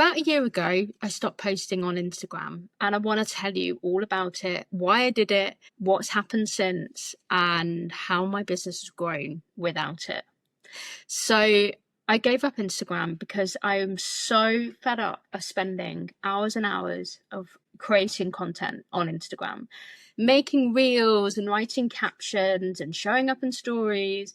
about a year ago, I stopped posting on Instagram, and I want to tell you all about it, why I did it, what's happened since, and how my business has grown without it. So I gave up Instagram because I am so fed up of spending hours and hours of creating content on Instagram, making reels and writing captions and showing up in stories.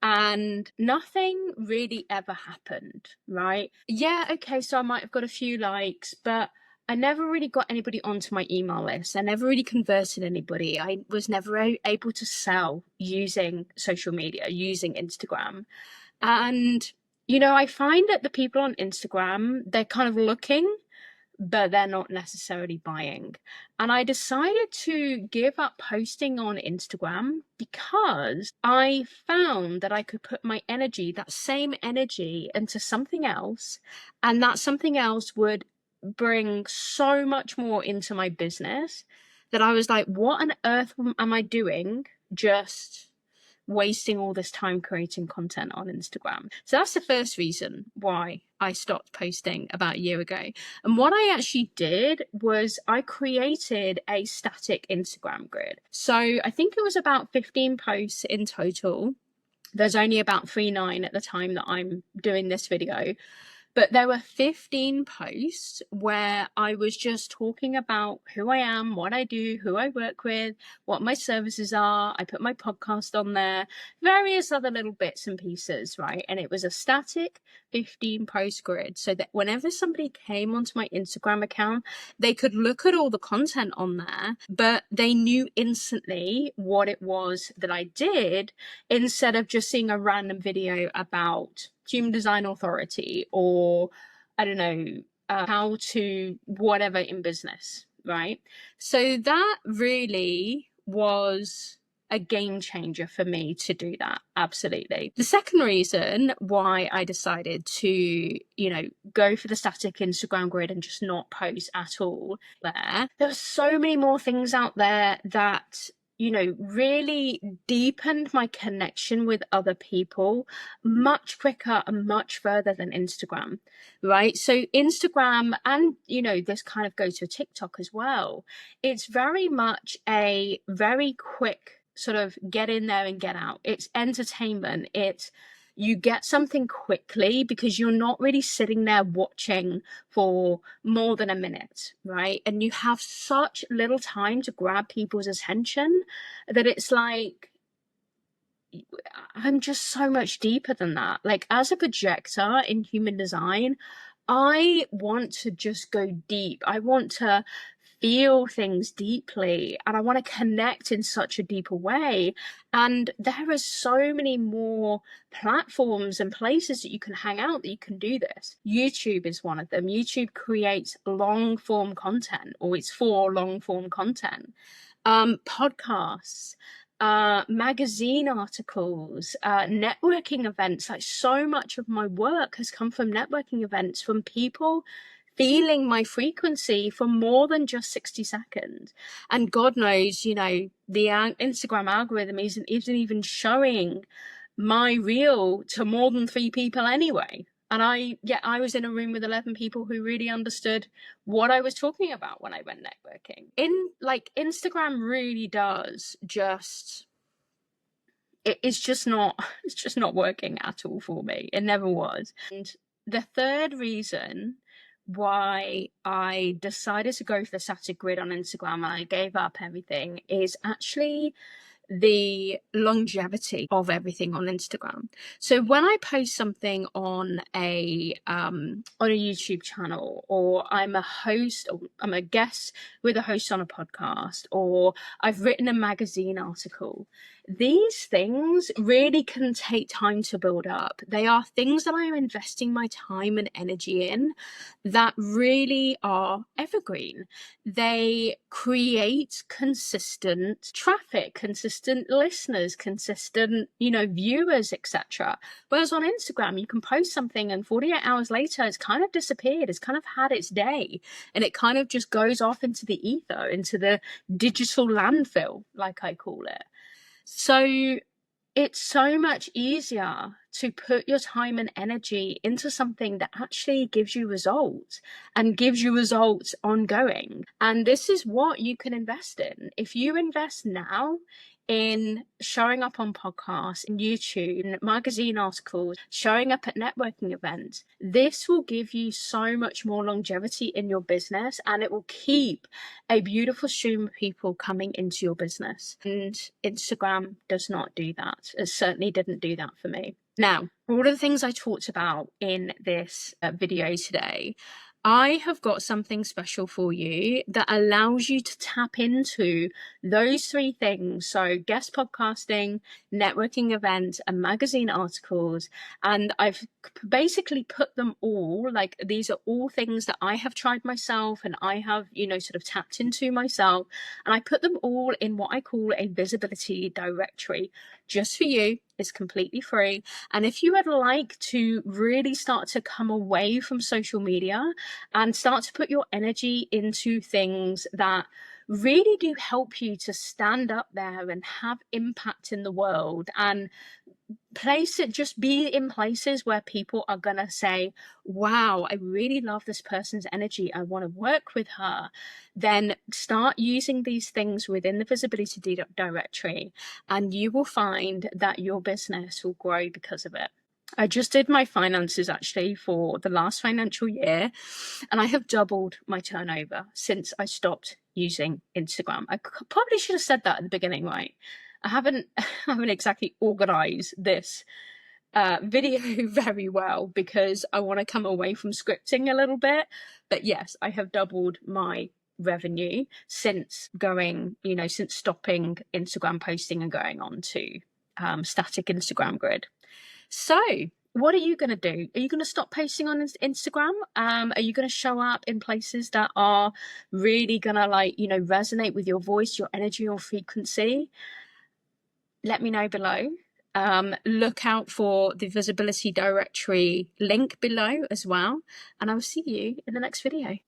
And nothing really ever happened, right? Yeah, okay, so I might have got a few likes, but I never really got anybody onto my email list. I never really converted anybody. I was never able to sell using social media, using Instagram. And, I find that the people on Instagram, they're kind of looking, but they're not necessarily buying. And I decided to give up posting on Instagram because I found that I could put my energy, that same energy, into something else. And that something else would bring so much more into my business that I was like, what on earth am I doing just wasting all this time creating content on Instagram? So that's the first reason why I stopped posting about a year ago. And what I actually did was I created a static Instagram grid. So I think it was about 15 posts in total. There's only about 39 at the time that I'm doing this video. But there were 15 posts where I was just talking about who I am, what I do, who I work with, what my services are. I put my podcast on there, various other little bits and pieces, right? And it was a static 15 post grid so that whenever somebody came onto my Instagram account, they could look at all the content on there, but they knew instantly what it was that I did instead of just seeing a random video about Human Design Authority or I don't know, how to whatever in business, right? So that really was a game changer for me to do that. Absolutely. The second reason why I decided to, go for the static Instagram grid and just not post at all there were so many more things out there that really deepened my connection with other people much quicker and much further than Instagram, right? So Instagram, and this kind of goes to TikTok as well, it's very much a very quick sort of get in there and get out. It's entertainment. You get something quickly because you're not really sitting there watching for more than a minute, right? And you have such little time to grab people's attention that it's like, I'm just so much deeper than that. Like, as a projector in human design, I want to just go deep. I want to feel things deeply, and I want to connect in such a deeper way. And there are so many more platforms and places that you can hang out that you can do this. YouTube is one of them. YouTube creates long form content, or it's for long form content. Podcasts, magazine articles, networking events. Like, so much of my work has come from networking events, from people feeling my frequency for more than just 60 seconds. And God knows, the Instagram algorithm isn't even showing my reel to more than 3 people anyway. And I was in a room with 11 people who really understood what I was talking about when I went networking. Instagram really does it's just not working at all for me. It never was. And the third reason why I decided to go for the static grid on Instagram and I gave up everything is actually the longevity of everything on Instagram. So when I post something on a YouTube channel, or I'm a host, or I'm a guest with a host on a podcast, or I've written a magazine article, these things really can take time to build up. They are things that I am investing my time and energy in that really are evergreen. They create consistent traffic, consistent listeners, consistent, viewers, etc. Whereas on Instagram, you can post something and 48 hours later, it's kind of disappeared. It's kind of had its day, and it kind of just goes off into the ether, into the digital landfill, like I call it. So it's so much easier to put your time and energy into something that actually gives you results and gives you results ongoing. And this is what you can invest in. If you invest now in showing up on podcasts, in YouTube, in magazine articles, showing up at networking events, this will give you so much more longevity in your business, and it will keep a beautiful stream of people coming into your business. And Instagram does not do that. It certainly didn't do that for me. Now, all of the things I talked about in this video today, I have got something special for you that allows you to tap into those three things. So guest podcasting, networking events, and magazine articles. And I've basically put them all, like these are all things that I have tried myself and I have, sort of tapped into myself. And I put them all in what I call a visibility directory just for you. It's completely free. And if you would like to really start to come away from social media and start to put your energy into things that really do help you to stand up there and have impact in the world and just be in places where people are gonna say, wow, I really love this person's energy, I want to work with her, then start using these things within the visibility directory and you will find that your business will grow because of it. I just did my finances actually for the last financial year, and I have doubled my turnover since I stopped using Instagram. I probably should have said that at the beginning, right? I haven't exactly organized this video very well because I want to come away from scripting a little bit. But yes, I have doubled my revenue since since stopping Instagram posting and going on to static Instagram grid. So what are you going to do? Are you going to stop posting on Instagram? Are you going to show up in places that are really going to resonate with your voice, your energy, your frequency? Let me know below. Look out for the visibility directory link below as well. And I will see you in the next video.